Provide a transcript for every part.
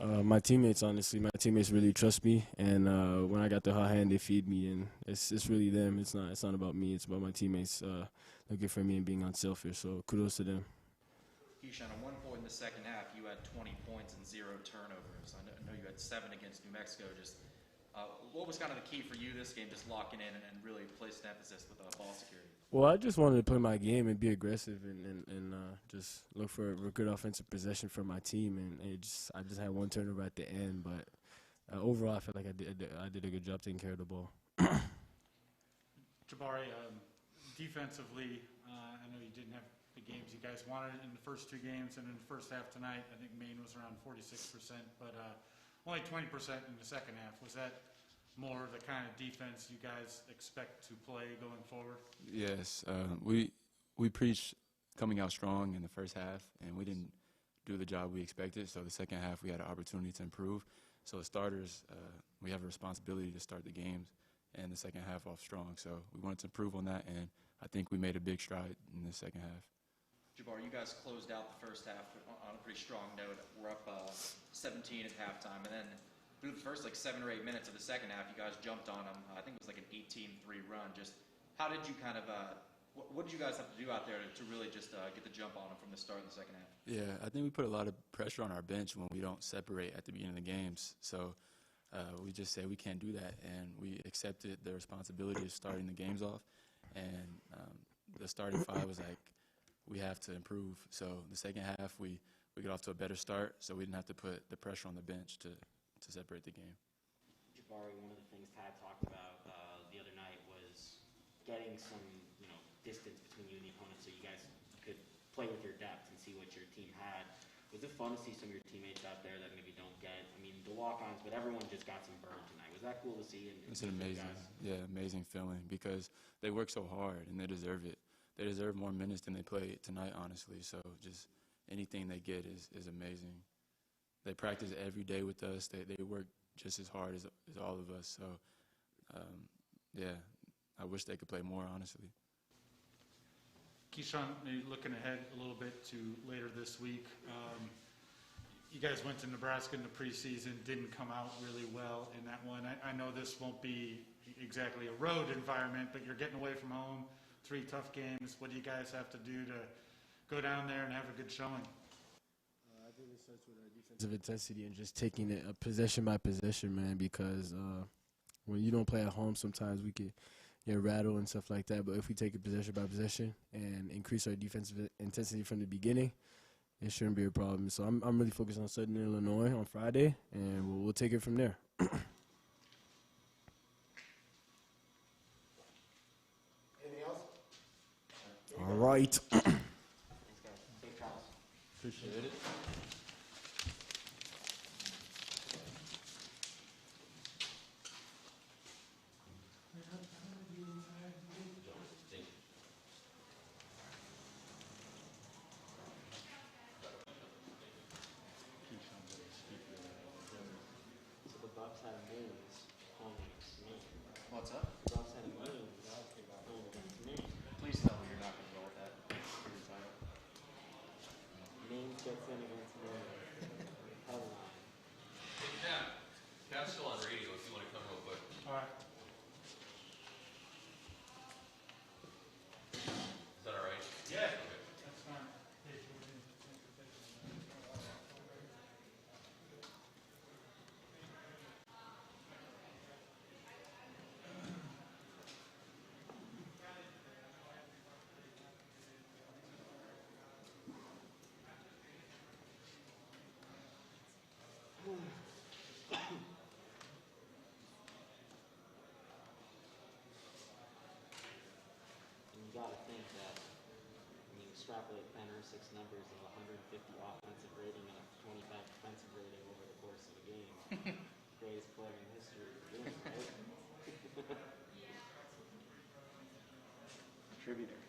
My teammates, honestly, my teammates really trust me, and when I got the hot hand, they feed me, and it's really them. It's not about me. It's about my teammates looking for me and being unselfish. So kudos to them. Keyshawn, at one point in the second half, you had 20 points and 0 turnovers. I know you had 7 against New Mexico. Just what was kind of the key for you this game, just locking in and really placing emphasis with ball security? Well, I just wanted to play my game and be aggressive and just look for a good offensive possession for my team. And I just had one turnover at the end, but overall, I feel like I did a good job taking care of the ball. Jabari, defensively, I know you didn't have the games you guys wanted in the first 2 games, and in the first half tonight, I think Maine was around 46%, but only 20% in the second half. Was that more the kind of defense you guys expect to play going forward? Yes, we preached coming out strong in the first half, and we didn't do the job we expected. So the second half, we had an opportunity to improve. So as starters, we have a responsibility to start the games and the second half off strong. So we wanted to improve on that, and I think we made a big stride in the second half. Jabbar, you guys closed out the first half on a pretty strong note. We're up 17 at halftime, and then through the first 7 or 8 minutes of the second half, you guys jumped on them. I think it was like an 18-3 run. Just how did you kind of what did you guys have to do out there to really just get the jump on them from the start of the second half? Yeah, I think we put a lot of pressure on our bench when we don't separate at the beginning of the games. So we just said we can't do that, and we accepted the responsibility of starting the games off. And the starting five was like, we have to improve. So the second half, we got off to a better start, so we didn't have to put the pressure on the bench to separate the game. Jabari, one of the things Tad talked about the other night was getting some, distance between you and the opponent so you guys could play with your depth and see what your team had. Was it fun to see some of your teammates out there that maybe don't get, the walk-ons, but everyone just got some burn tonight. Was that cool to see? It's an amazing feeling because they work so hard and they deserve it. They deserve more minutes than they played tonight, honestly. So just anything they get is amazing. They practice every day with us. They work just as hard as all of us. So, I wish they could play more, honestly. Keyshawn, maybe looking ahead a little bit to later this week, you guys went to Nebraska in the preseason, didn't come out really well in that one. I know this won't be exactly a road environment, but you're getting away from home, 3 tough games. What do you guys have to do to go down there and have a good showing? I think it starts with our defensive intensity and just taking it possession by possession, man, because when you don't play at home, sometimes we could get rattled and stuff like that. But if we take it possession by possession and increase our defensive intensity from the beginning, it shouldn't be a problem. So I'm really focused on Southern Illinois on Friday, and we'll take it from there. Anything else? All right. Thanks, guys. Safe travels. Appreciate it. So the Bucks had a millions home against Maine. What's up? The Bucks had a millions home against Maine. Please tell me you're not going to go with that for your title. Maine gets in against Maine. Headline. Yeah, Cap's still on radio if you want to come real quick. All right. Is that all right? Yeah. Okay. That's fine. And you got to think that, extrapolate Penn or 6 numbers of 150 offensive rating and a 25 defensive rating over the course of a game. Greatest player in history of the game, right? Contributor.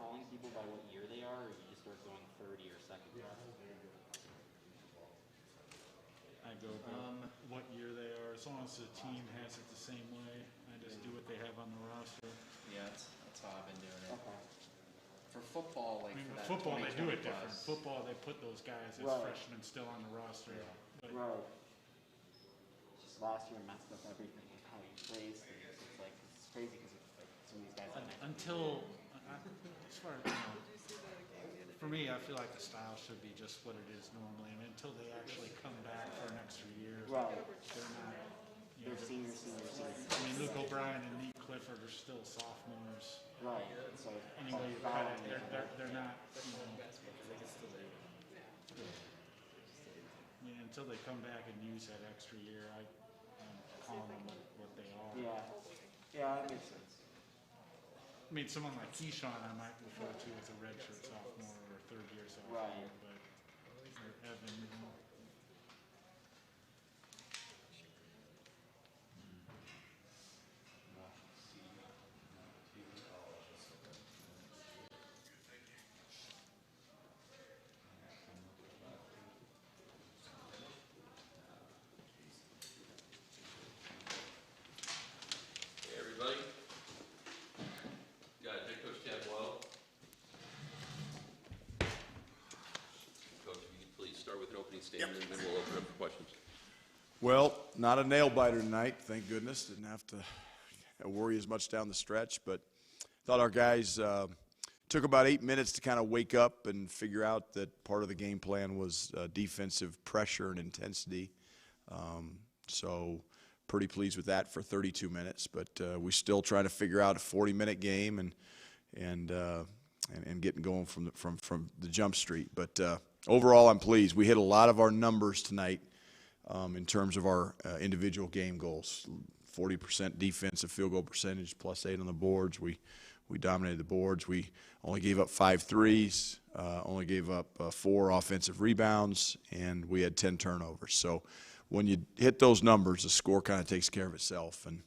calling people by what year they are, or you just start going 30 or second? I go by what year they are, as long as the team has it the same way. I just do what they have on the roster. Yeah, that's how I've been doing it. Okay. For football, like I mean, for with that football, they do it 2020 different. class. Football, they put those guys as Right. freshmen still on the roster. But Right. Just last year messed up everything with how you phrase things. It's like, it's crazy because like some of these guys. until, as far as, for me, I feel like the style should be just what it is normally. I mean, until they actually come back for an extra year. Right. They're not. You know, They're seniors. I mean, Luke O'Brien and Nate Clifford are still sophomores. Right. So Anyway, you cut it, they're not, you know. Yeah, until they come back and use that extra year, I'm calling them what they are. Yeah. Yeah, that makes sense. I mean, someone like Keyshawn, I might refer to as a redshirt sophomore or a third-year sophomore, Right. but or Evan, you know. Hey, everybody. Got head coach Ted Well. Coach, if you could please start with an opening statement, and then we'll open up for questions. Well, not a nail biter tonight, thank goodness. Didn't have to worry as much down the stretch, but thought our guys took about 8 minutes to kind of wake up and figure out that part of the game plan was defensive pressure and intensity. So pretty pleased with that for 32 minutes, but we still trying to figure out a 40-minute game and getting going from the jump street. But overall, I'm pleased. We hit a lot of our numbers tonight. In terms of our individual game goals, 40% defensive field goal percentage, +8 on the boards. We dominated the boards. We only gave up 5 threes, only gave up 4 offensive rebounds, and we had 10 turnovers. So when you hit those numbers, the score kind of takes care of itself, and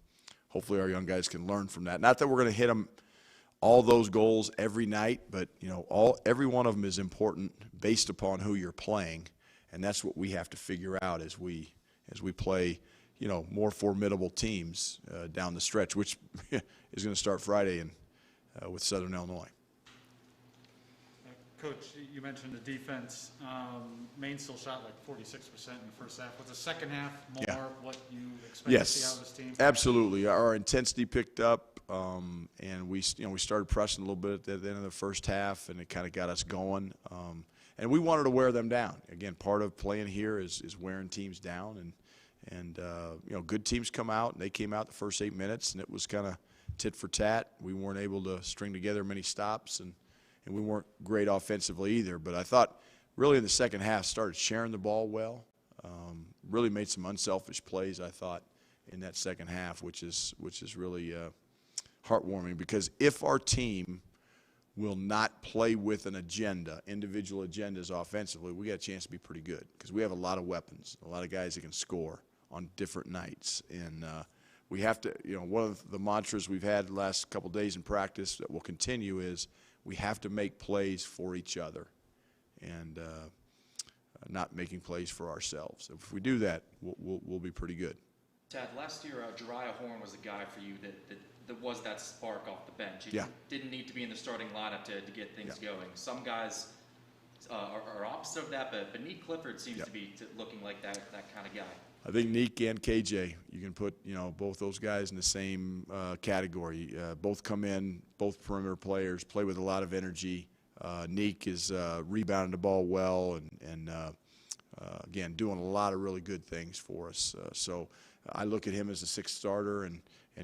hopefully our young guys can learn from that. Not that we're going to hit them all those goals every night, but you know, every one of them is important based upon who you're playing. And that's what we have to figure out as we play, you know, more formidable teams down the stretch, which is going to start Friday with Southern Illinois. Coach, you mentioned the defense. Maine still shot like 46% in the first half. Was the second half more what you expect to see out of this team? Absolutely. Our intensity picked up, and we started pressing a little bit at the end of the first half, and it kind of got us going. And we wanted to wear them down. Again, part of playing here is wearing teams down, and you know, good teams come out, and they came out the first 8 minutes, and it was kind of tit for tat. We weren't able to string together many stops, and we weren't great offensively either. But I thought really in the second half started sharing the ball well, really made some unselfish plays, I thought, in that second half, which is really heartwarming, because if our team will not play with an agenda, individual agendas offensively, we got a chance to be pretty good because we have a lot of weapons, a lot of guys that can score on different nights. And we have to, you know, one of the mantras we've had the last couple of days in practice that will continue is we have to make plays for each other and not making plays for ourselves. If we do that, we'll be pretty good. Tad, last year, Jariah Horn was a guy for you that was that spark off the bench. You didn't need to be in the starting lineup to get things going. Some guys are opposite of that, but Nate Clifford seems to be looking like that kind of guy. I think Neek and KJ, you can put, you know, both those guys in the same category. Both come in, both perimeter players, play with a lot of energy. Neek is rebounding the ball well and again, doing a lot of really good things for us. So I look at him as a sixth starter, and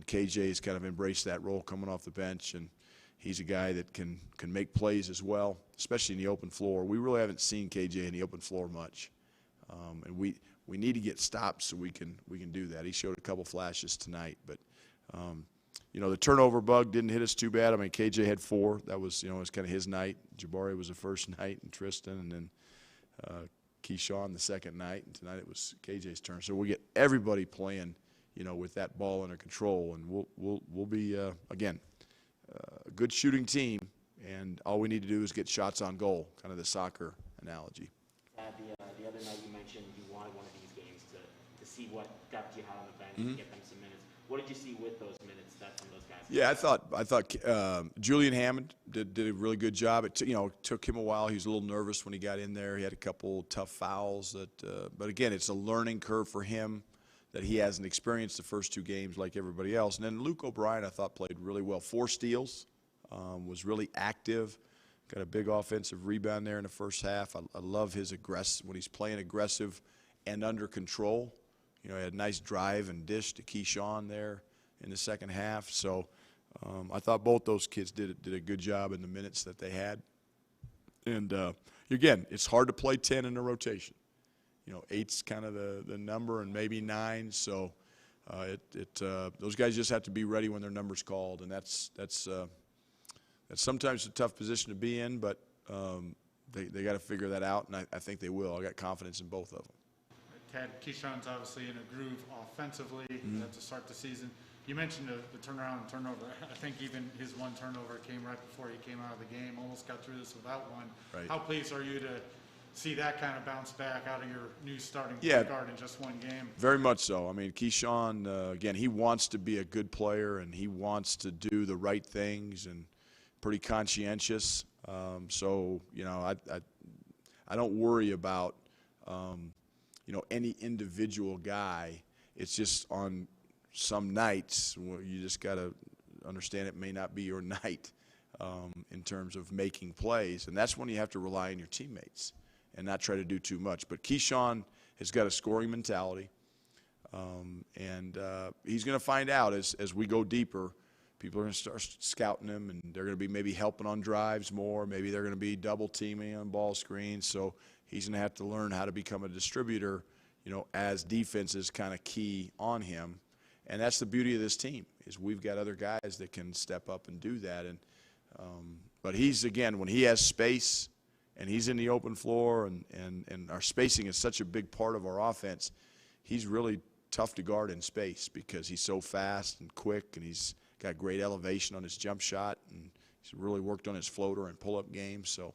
KJ's kind of embraced that role coming off the bench, and he's a guy that can make plays as well, especially in the open floor. We really haven't seen KJ in the open floor much, and we need to get stops so we can do that. He showed a couple flashes tonight, but you know, the turnover bug didn't hit us too bad. I mean, KJ had 4. That was, you know, it was kind of his night. Jabari was the first night, and Tristan, and then Keyshawn the second night, and tonight it was KJ's turn. So we get everybody playing, you know, with that ball under control, and we'll be again a good shooting team, And all we need to do is get shots on goal, kind of the soccer analogy. The other night you mentioned you wanted one of these games to see what depth you had on the bench and get them some minutes. What did you see with those minutes that some of those guys had? Yeah, I thought Julian Hammond did a really good job. It took him a while. He was a little nervous when he got in there. He had a couple tough fouls but again, it's a learning curve for him that he hasn't experienced the first 2 games like everybody else. And then Luke O'Brien, I thought, played really well. 4 steals, was really active. Got a big offensive rebound there in the first half. I love his when he's playing aggressive and under control. He had a nice drive and dish to Keyshawn there in the second half. So I thought both those kids did a good job in the minutes that they had. And, again, it's hard to play 10 in a rotation. 8's kind of the number and maybe 9. So those guys just have to be ready when their number's called. And that's sometimes a tough position to be in, but they got to figure that out, and I think they will. I got confidence in both of them. Tad, Keyshawn's obviously in a groove offensively to start the season. You mentioned the turnaround and turnover. I think even his one turnover came right before he came out of the game. Almost got through this without one. Right. How pleased are you to see that kind of bounce back out of your new starting guard in just one game? Very much so. I mean, Keyshawn, again, he wants to be a good player, and he wants to do the right things and pretty conscientious. So, I don't worry about, any individual guy. It's just on some nights you just got to understand it may not be your night in terms of making plays. And that's when you have to rely on your teammates and not try to do too much. But Keyshawn has got a scoring mentality, and he's going to find out as we go deeper. People are going to start scouting him, and they're going to be maybe helping on drives more. Maybe they're going to be double teaming on ball screens. So he's going to have to learn how to become a distributor, as defenses kind of key on him. And that's the beauty of this team, is we've got other guys that can step up and do that. And but he's, again, when he has space and he's in the open floor, and our spacing is such a big part of our offense, he's really tough to guard in space because he's so fast and quick, and he's got great elevation on his jump shot, and he's really worked on his floater and pull-up game. So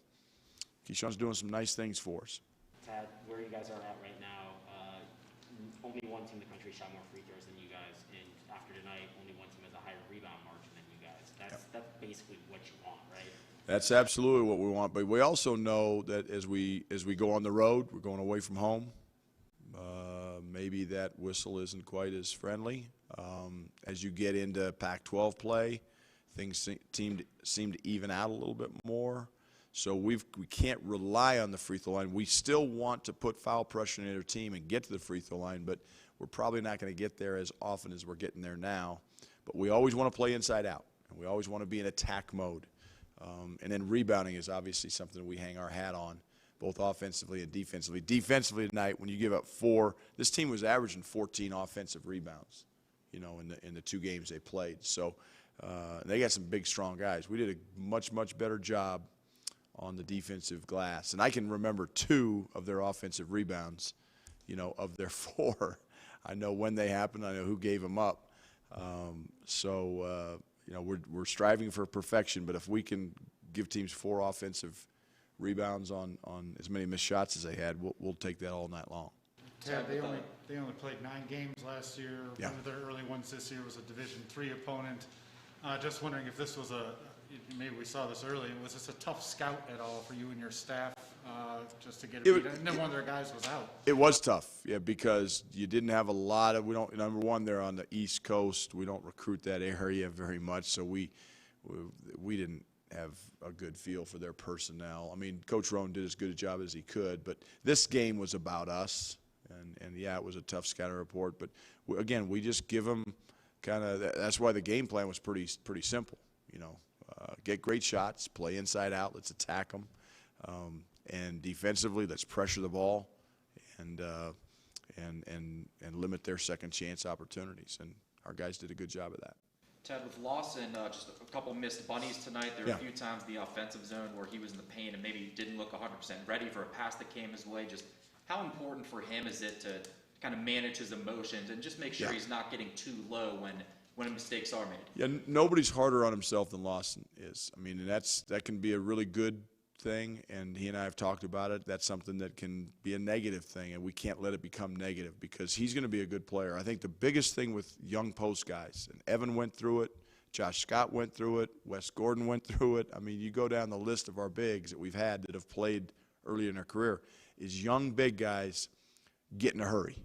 Keyshawn's doing some nice things for us. Tad, where you guys are at right now, only one team in the country shot more free throws than you guys, and after tonight, only one team has a higher rebound margin than you guys. That's basically what you want, right? That's absolutely what we want. But we also know that as we go on the road, we're going away from home. Maybe that whistle isn't quite as friendly. As you get into Pac-12 play, things seem to even out a little bit more. So we can't rely on the free throw line. We still want to put foul pressure in their team and get to the free throw line, but we're probably not going to get there as often as we're getting there now. But we always want to play inside out, and we always want to be in attack mode. And then rebounding is obviously something we hang our hat on, both offensively and defensively. Defensively tonight, when you give up 4, this team was averaging 14 offensive rebounds, in the 2 games they played. So they got some big, strong guys. We did a much, much better job on the defensive glass. And I can remember 2 of their offensive rebounds, of their 4. I know when they happened. I know who gave them up. We're striving for perfection, but if we can give teams 4 offensive rebounds on as many missed shots as they had, we'll take that all night long. Tad, they only played 9 games last year. Yeah. One of their early ones this year was a Division III opponent. Just wondering if this was maybe we saw this early, was this a tough scout at all for you and your staff just to get a beat? And then one of their guys was out. It was tough, yeah, because you didn't have a lot of, number one, they're on the East Coast. We don't recruit that area very much, so we didn't have a good feel for their personnel. I mean, Coach Roan did as good a job as he could, but this game was about us, and yeah, it was a tough scouting report. But again, we just give them kind of, that's why the game plan was pretty simple, get great shots, play inside out, let's attack them, and defensively, let's pressure the ball, and limit their second chance opportunities. And our guys did a good job of that. Ted, with Lawson, just a couple missed bunnies tonight. There were a few times in the offensive zone where he was in the paint and maybe didn't look 100% ready for a pass that came his way. Just how important for him is it to kind of manage his emotions and just make sure he's not getting too low when when mistakes are made. Yeah, nobody's harder on himself than Lawson is. I mean, and that can be a really good thing, and he and I have talked about it. That's something that can be a negative thing, and we can't let it become negative because he's going to be a good player. I think the biggest thing with young post guys, and Evan went through it, Josh Scott went through it, Wes Gordon went through it. I mean, you go down the list of our bigs that we've had that have played early in their career, is young big guys get in a hurry.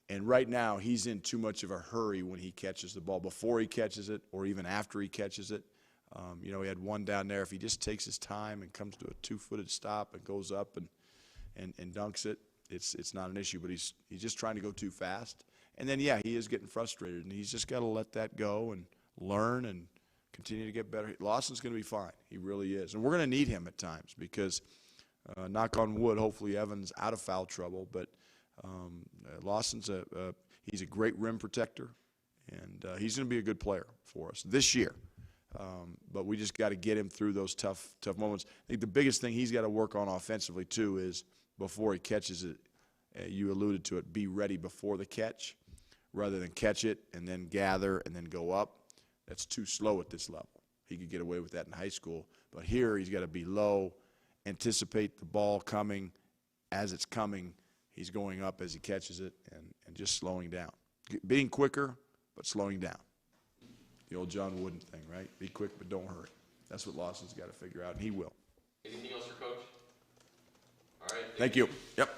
And right now, he's in too much of a hurry when he catches the ball, before he catches it or even after he catches it. You know, he had one down there. If he just takes his time and comes to a two-footed stop and goes up and dunks it, it's not an issue. But he's just trying to go too fast. And then, yeah, he is getting frustrated, and he's just got to let that go and learn and continue to get better. Lawson's going to be fine. He really is. And we're going to need him at times because, knock on wood, hopefully Evan's out of foul trouble. But Lawson's he's a great rim protector, and he's going to be a good player for us this year. But we just got to get him through those tough moments. I think the biggest thing he's got to work on offensively, too, is before he catches it, you alluded to it, be ready before the catch rather than catch it and then gather and then go up. That's too slow at this level. He could get away with that in high school. But here he's got to be low, anticipate the ball coming as it's coming. He's going up as he catches it and just slowing down. Being quicker, but slowing down. The old John Wooden thing, right? Be quick, but don't hurry. That's what Lawson's got to figure out, and he will. Anything else for Coach? All right. Thank you. Yep.